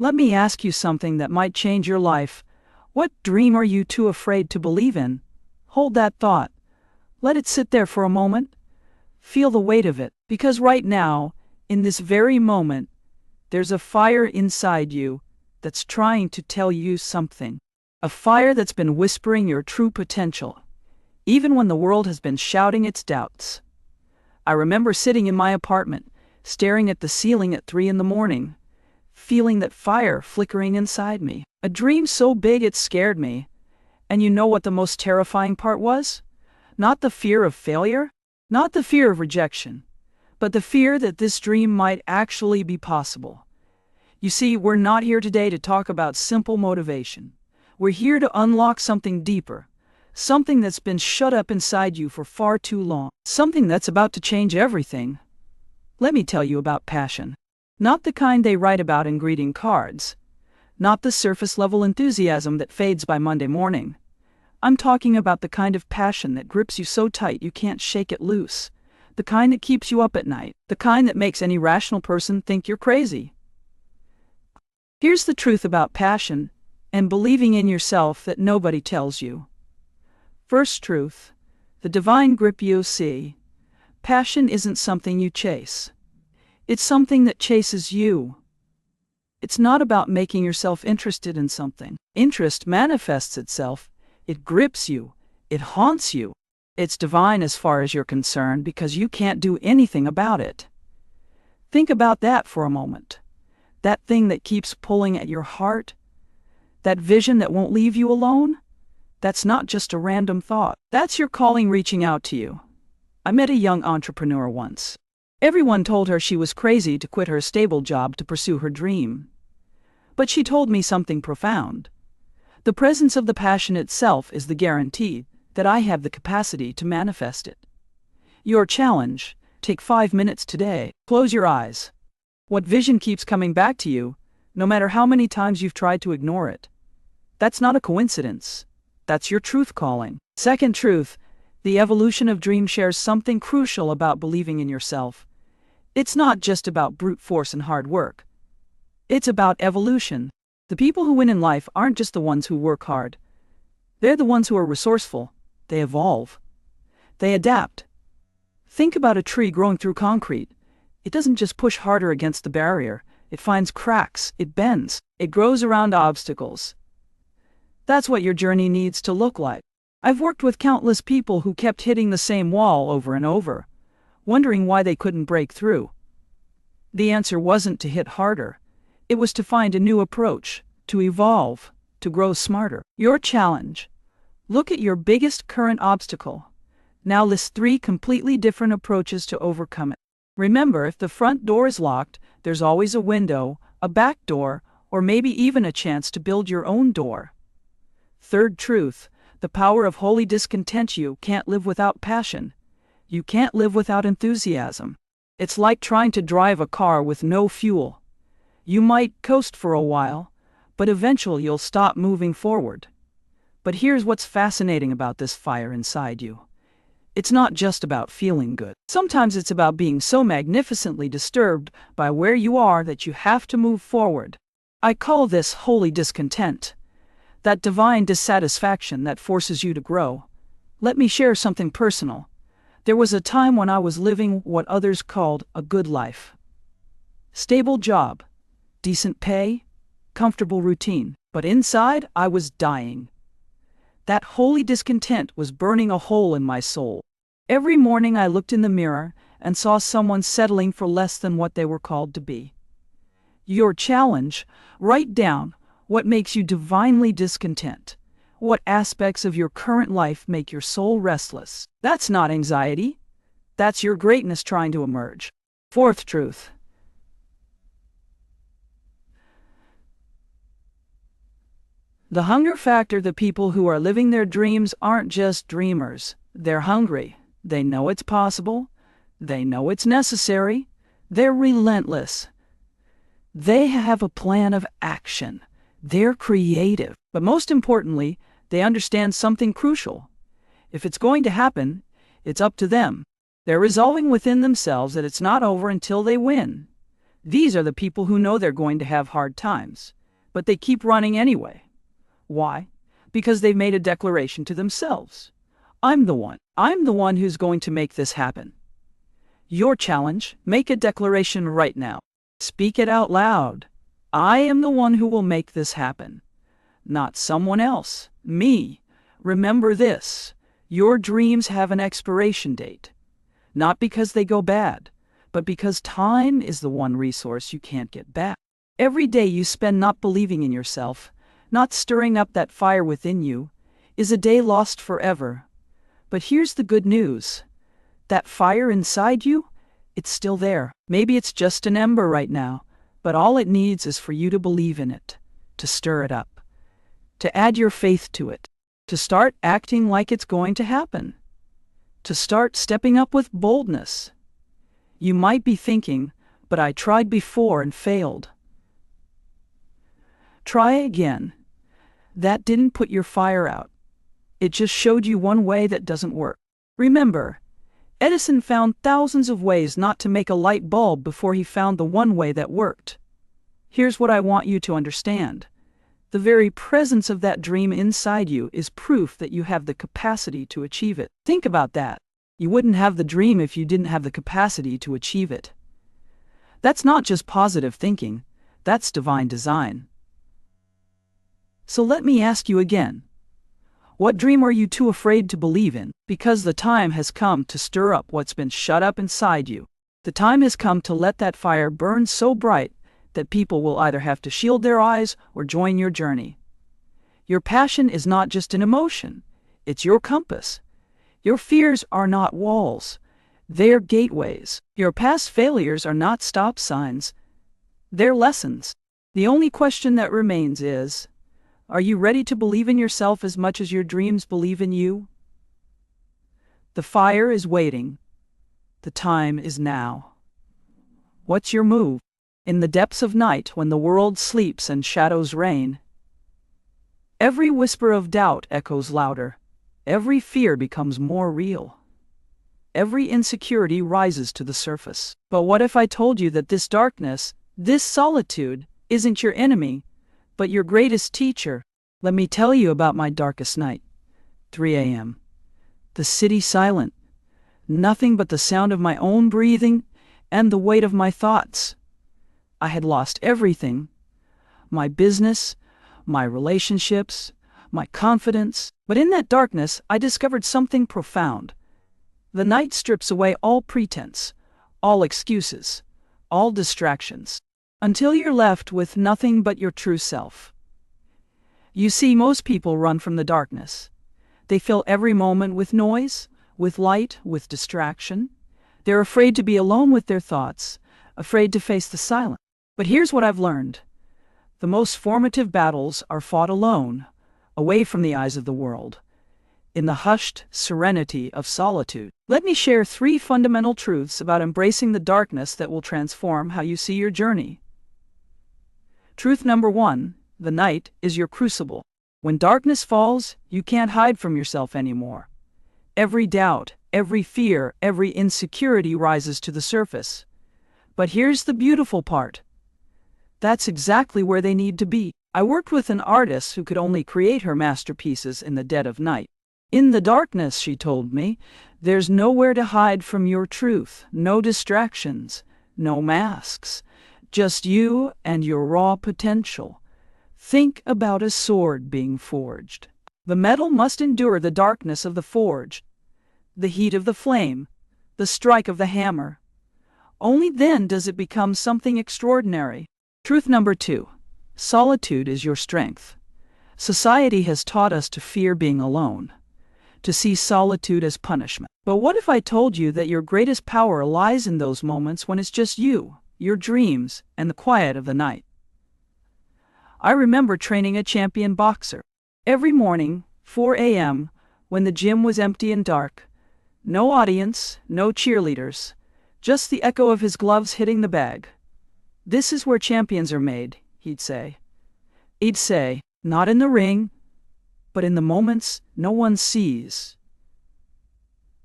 Let me ask you something that might change your life. What dream are you too afraid to believe in? Hold that thought. Let it sit there for a moment. Feel the weight of it, because right now, in this very moment, there's a fire inside you that's trying to tell you something. A fire that's been whispering your true potential, even when the world has been shouting its doubts. I remember sitting in my apartment, staring at the ceiling at 3 a.m, feeling that fire flickering inside me. A dream so big it scared me. And you know what the most terrifying part was? Not the fear of failure, not the fear of rejection, but the fear that this dream might actually be possible. You see, we're not here today to talk about simple motivation. We're here to unlock something deeper, something that's been shut up inside you for far too long, something that's about to change everything. Let me tell you about passion. Not the kind they write about in greeting cards. Not the surface-level enthusiasm that fades by Monday morning. I'm talking about the kind of passion that grips you so tight you can't shake it loose. The kind that keeps you up at night. The kind that makes any rational person think you're crazy. Here's the truth about passion and believing in yourself that nobody tells you. First truth, the divine grip you see. Passion isn't something you chase. It's something that chases you. It's not about making yourself interested in something. Interest manifests itself. It grips you. It haunts you. It's divine as far as you're concerned because you can't do anything about it. Think about that for a moment. That thing that keeps pulling at your heart. That vision that won't leave you alone. That's not just a random thought. That's your calling reaching out to you. I met a young entrepreneur once. Everyone told her she was crazy to quit her stable job to pursue her dream. But she told me something profound. The presence of the passion itself is the guarantee that I have the capacity to manifest it. Your challenge, take 5 minutes today. Close your eyes. What vision keeps coming back to you, no matter how many times you've tried to ignore it? That's not a coincidence. That's your truth calling. Second truth, the evolution of dream shares something crucial about believing in yourself. It's not just about brute force and hard work. It's about evolution. The people who win in life aren't just the ones who work hard. They're the ones who are resourceful. They evolve. They adapt. Think about a tree growing through concrete. It doesn't just push harder against the barrier. It finds cracks. It bends. It grows around obstacles. That's what your journey needs to look like. I've worked with countless people who kept hitting the same wall over and over, wondering why they couldn't break through. The answer wasn't to hit harder. It was to find a new approach, to evolve, to grow smarter. Your challenge. Look at your biggest current obstacle. Now list 3 completely different approaches to overcome it. Remember, if the front door is locked, there's always a window, a back door, or maybe even a chance to build your own door. Third truth, the power of holy discontent. You can't live without passion. You can't live without enthusiasm. It's like trying to drive a car with no fuel. You might coast for a while, but eventually you'll stop moving forward. But here's what's fascinating about this fire inside you. It's not just about feeling good. Sometimes it's about being so magnificently disturbed by where you are that you have to move forward. I call this holy discontent. That divine dissatisfaction that forces you to grow. Let me share something personal. There was a time when I was living what others called a good life. Stable job, decent pay, comfortable routine. But inside, I was dying. That holy discontent was burning a hole in my soul. Every morning I looked in the mirror and saw someone settling for less than what they were called to be. Your challenge, write down what makes you divinely discontent. What aspects of your current life make your soul restless? That's not anxiety. That's your greatness trying to emerge. Fourth truth. The hunger factor. The people who are living their dreams aren't just dreamers. They're hungry. They know it's possible. They know it's necessary. They're relentless. They have a plan of action. They're creative. But most importantly, they understand something crucial. If it's going to happen, it's up to them. They're resolving within themselves that it's not over until they win. These are the people who know they're going to have hard times, but they keep running anyway. Why? Because they've made a declaration to themselves. I'm the one. I'm the one who's going to make this happen. Your challenge: make a declaration right now. Speak it out loud. I am the one who will make this happen. Not someone else. Me. Remember this. Your dreams have an expiration date. Not because they go bad, but because time is the one resource you can't get back. Every day you spend not believing in yourself, not stirring up that fire within you, is a day lost forever. But here's the good news. That fire inside you, it's still there. Maybe it's just an ember right now, but all it needs is for you to believe in it, to stir it up, to add your faith to it, to start acting like it's going to happen, to start stepping up with boldness. You might be thinking, but I tried before and failed. Try again. That didn't put your fire out. It just showed you one way that doesn't work. Remember, Edison found thousands of ways not to make a light bulb before he found the one way that worked. Here's what I want you to understand. The very presence of that dream inside you is proof that you have the capacity to achieve it. Think about that. You wouldn't have the dream if you didn't have the capacity to achieve it. That's not just positive thinking, that's divine design. So let me ask you again. What dream are you too afraid to believe in? Because the time has come to stir up what's been shut up inside you. The time has come to let that fire burn so bright that people will either have to shield their eyes or join your journey. Your passion is not just an emotion, it's your compass. Your fears are not walls, they're gateways. Your past failures are not stop signs, they're lessons. The only question that remains is, are you ready to believe in yourself as much as your dreams believe in you? The fire is waiting. The time is now. What's your move? In the depths of night, when the world sleeps and shadows reign, every whisper of doubt echoes louder. Every fear becomes more real. Every insecurity rises to the surface. But what if I told you that this darkness, this solitude, isn't your enemy, but your greatest teacher? Let me tell you about my darkest night. 3 a.m. The city silent. Nothing but the sound of my own breathing and the weight of my thoughts. I had lost everything. My business, my relationships, my confidence. But in that darkness, I discovered something profound. The night strips away all pretense, all excuses, all distractions, until you're left with nothing but your true self. You see, most people run from the darkness. They fill every moment with noise, with light, with distraction. They're afraid to be alone with their thoughts, afraid to face the silence. But here's what I've learned. The most formative battles are fought alone, away from the eyes of the world, in the hushed serenity of solitude. Let me share 3 fundamental truths about embracing the darkness that will transform how you see your journey. Truth number 1, the night is your crucible. When darkness falls, you can't hide from yourself anymore. Every doubt, every fear, every insecurity rises to the surface. But here's the beautiful part. That's exactly where they need to be. I worked with an artist who could only create her masterpieces in the dead of night. In the darkness, she told me, there's nowhere to hide from your truth, no distractions, no masks, just you and your raw potential. Think about a sword being forged. The metal must endure the darkness of the forge, the heat of the flame, the strike of the hammer. Only then does it become something extraordinary. Truth number 2. Solitude is your strength. Society has taught us to fear being alone, to see solitude as punishment. But what if I told you that your greatest power lies in those moments when it's just you, your dreams, and the quiet of the night? I remember training a champion boxer. Every morning, 4 a.m., when the gym was empty and dark, no audience, no cheerleaders, just the echo of his gloves hitting the bag. This is where champions are made, he'd say. He'd say, not in the ring, but in the moments no one sees.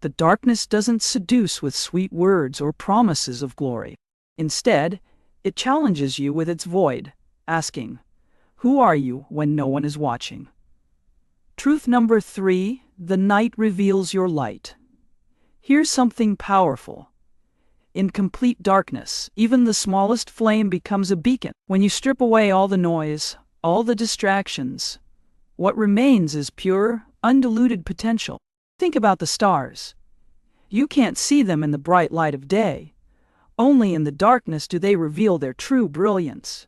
The darkness doesn't seduce with sweet words or promises of glory. Instead, It challenges you with its void, asking, who are you when no one is watching? Truth number 3, the night reveals your light. Here's something powerful. In complete darkness, even the smallest flame becomes a beacon. When you strip away all the noise, all the distractions, what remains is pure, undiluted potential. Think about the stars. You can't see them in the bright light of day. Only in the darkness do they reveal their true brilliance.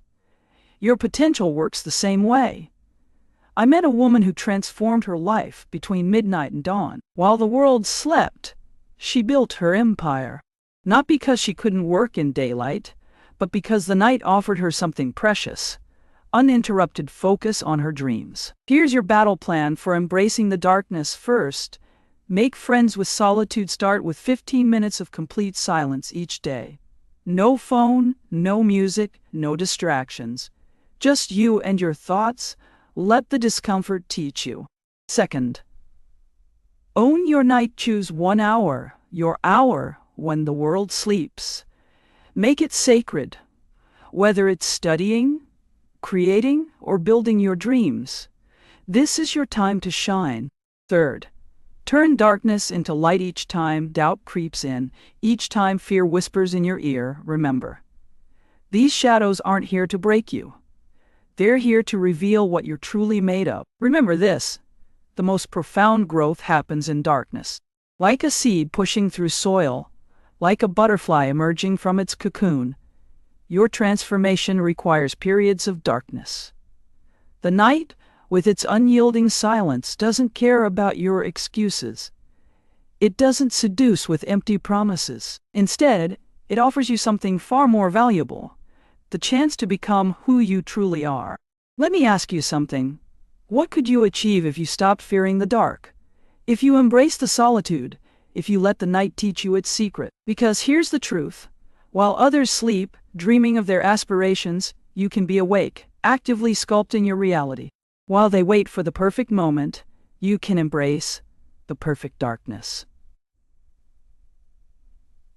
Your potential works the same way. I met a woman who transformed her life between midnight and dawn. While the world slept, she built her empire. Not because she couldn't work in daylight, but because the night offered her something precious, uninterrupted focus on her dreams. Here's your battle plan for embracing the darkness. First, make friends with solitude. Start with 15 minutes of complete silence each day. No phone, no music, no distractions. Just you and your thoughts. Let the discomfort teach you. Second, own your night. Choose 1 hour, your hour, when the world sleeps. Make it sacred. Whether it's studying, creating, or building your dreams, this is your time to shine. Third, turn darkness into light. Each time doubt creeps in, each time fear whispers in your ear, remember, these shadows aren't here to break you. They're here to reveal what you're truly made of. Remember this, the most profound growth happens in darkness. Like a seed pushing through soil, like a butterfly emerging from its cocoon, your transformation requires periods of darkness. The night, with its unyielding silence, doesn't care about your excuses. It doesn't seduce with empty promises. Instead, it offers you something far more valuable, the chance to become who you truly are. Let me ask you something. What could you achieve if you stopped fearing the dark? If you embrace the solitude, if you let the night teach you its secret? Because here's the truth. While others sleep, dreaming of their aspirations, you can be awake, actively sculpting your reality. While they wait for the perfect moment, you can embrace the perfect darkness.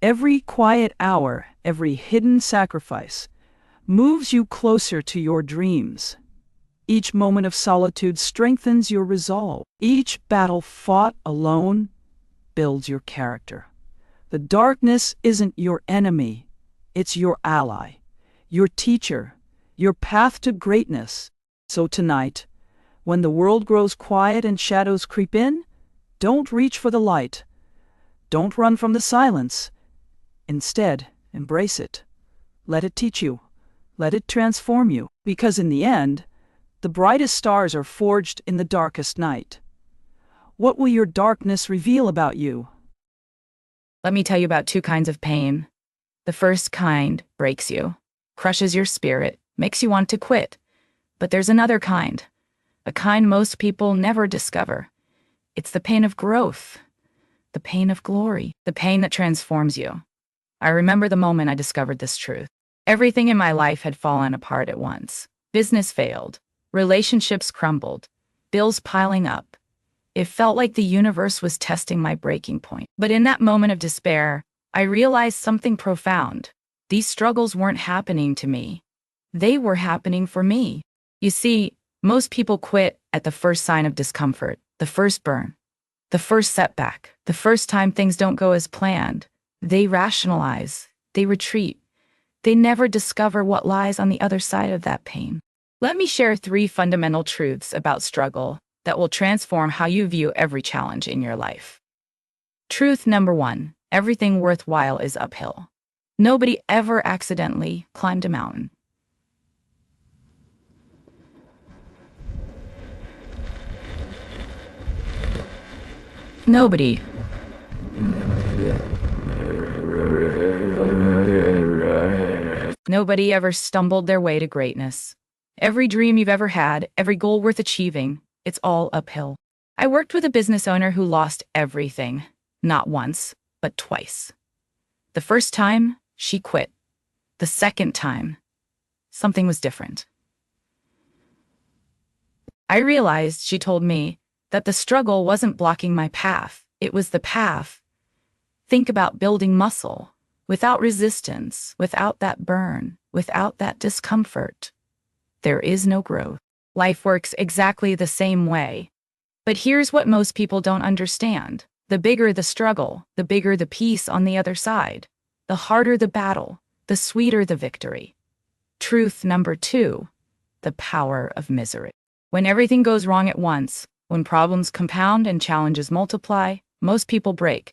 Every quiet hour, every hidden sacrifice, moves you closer to your dreams. Each moment of solitude strengthens your resolve. Each battle fought alone builds your character. The darkness isn't your enemy, it's your ally, your teacher, your path to greatness. So tonight, when the world grows quiet and shadows creep in, don't reach for the light. Don't run from the silence. Instead, embrace it. Let it teach you. Let it transform you. Because in the end, the brightest stars are forged in the darkest night. What will your darkness reveal about you? Let me tell you about 2 kinds of pain. The first kind breaks you, crushes your spirit, makes you want to quit. But there's another kind, a kind most people never discover. It's the pain of growth, the pain of glory, the pain that transforms you. I remember the moment I discovered this truth. Everything in my life had fallen apart at once. Business failed, relationships crumbled, bills piling up. It felt like the universe was testing my breaking point. But in that moment of despair, I realized something profound. These struggles weren't happening to me. They were happening for me. You see, most people quit at the first sign of discomfort, the first burn, the first setback, the first time things don't go as planned. They rationalize, they retreat. They never discover what lies on the other side of that pain. Let me share 3 fundamental truths about struggle that will transform how you view every challenge in your life. Truth number 1, everything worthwhile is uphill. Nobody ever accidentally climbed a mountain. Nobody. Nobody ever stumbled their way to greatness. Every dream you've ever had, every goal worth achieving, it's all uphill. I worked with a business owner who lost everything, not once, but twice. The first time, she quit. The second time, something was different. I realized, she told me, that the struggle wasn't blocking my path. It was the path. Think about building muscle. Without resistance, without that burn, without that discomfort, there is no growth. Life works exactly the same way. But here's what most people don't understand. The bigger the struggle, the bigger the peace on the other side. The harder the battle, the sweeter the victory. Truth number 2, the power of misery. When everything goes wrong at once, when problems compound and challenges multiply, most people break.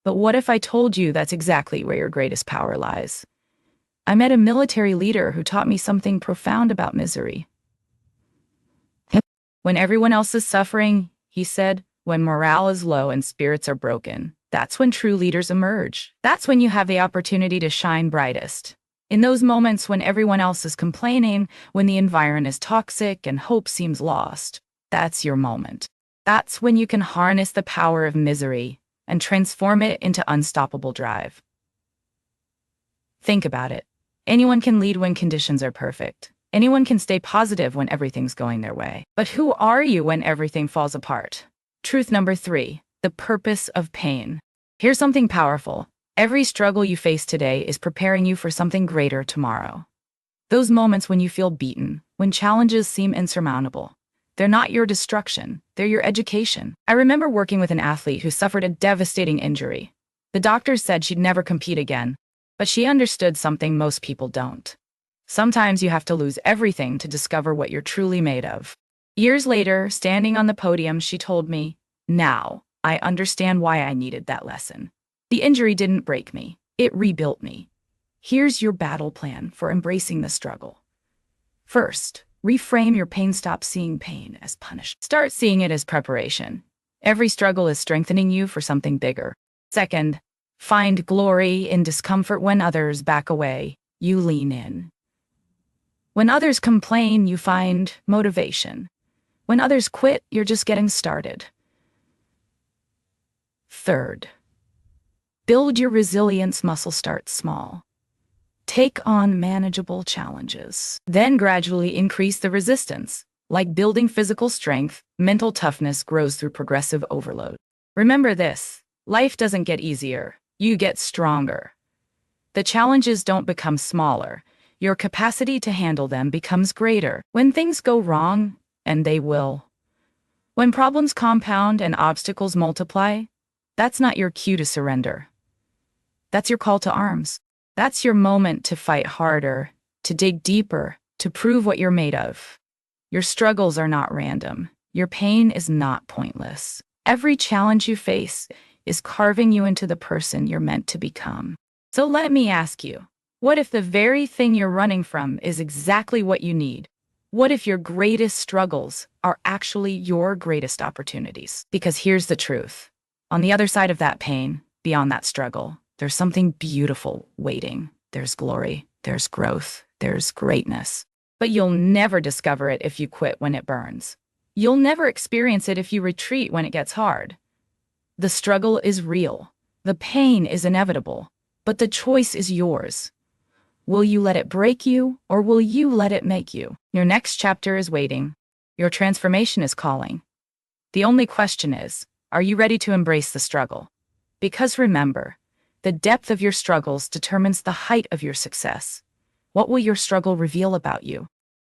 But what if I told you that's exactly where your greatest power lies? I met a military leader who taught me something profound about misery. When everyone else is suffering, he said, when morale is low and spirits are broken, that's when true leaders emerge. That's when you have the opportunity to shine brightest. In those moments when everyone else is complaining, when the environment is toxic and hope seems lost, that's your moment. That's when you can harness the power of misery and transform it into unstoppable drive. Think about it. Anyone can lead when conditions are perfect. Anyone can stay positive when everything's going their way. But who are you when everything falls apart? Truth number 3, the purpose of pain. Here's something powerful. Every struggle you face today is preparing you for something greater tomorrow. Those moments when you feel beaten, when challenges seem insurmountable, they're not your destruction, they're your education. I remember working with an athlete who suffered a devastating injury. The doctors said she'd never compete again, but she understood something most people don't. Sometimes you have to lose everything to discover what you're truly made of. Years later, standing on the podium, she told me, "Now, I understand why I needed that lesson. The injury didn't break me, it rebuilt me. Here's your battle plan for embracing the struggle. First, reframe your pain. Stop seeing pain as punishment. Start seeing it as preparation. Every struggle is strengthening you for something bigger. Second, find glory in discomfort. When others back away, you lean in. When others complain, you find motivation. When others quit, you're just getting started. Third, build your resilience muscle. Start small. Take on manageable challenges. Then gradually increase the resistance. Like building physical strength, mental toughness grows through progressive overload. Remember this, life doesn't get easier, you get stronger. The challenges don't become smaller, your capacity to handle them becomes greater. When things go wrong, and they will, when problems compound and obstacles multiply, that's not your cue to surrender. That's your call to arms. That's your moment to fight harder, to dig deeper, to prove what you're made of. Your struggles are not random. Your pain is not pointless. Every challenge you face is carving you into the person you're meant to become. So let me ask you, what if the very thing you're running from is exactly what you need? What if your greatest struggles are actually your greatest opportunities? Because here's the truth. On the other side of that pain, beyond that struggle, there's something beautiful waiting. There's glory, there's growth, there's greatness. But you'll never discover it if you quit when it burns. You'll never experience it if you retreat when it gets hard. The struggle is real. The pain is inevitable. But the choice is yours. Will you let it break you, or will you let it make you? Your next chapter is waiting. Your transformation is calling. The only question is, are you ready to embrace the struggle? Because remember, the depth of your struggles determines the height of your success. What will your struggle reveal about you?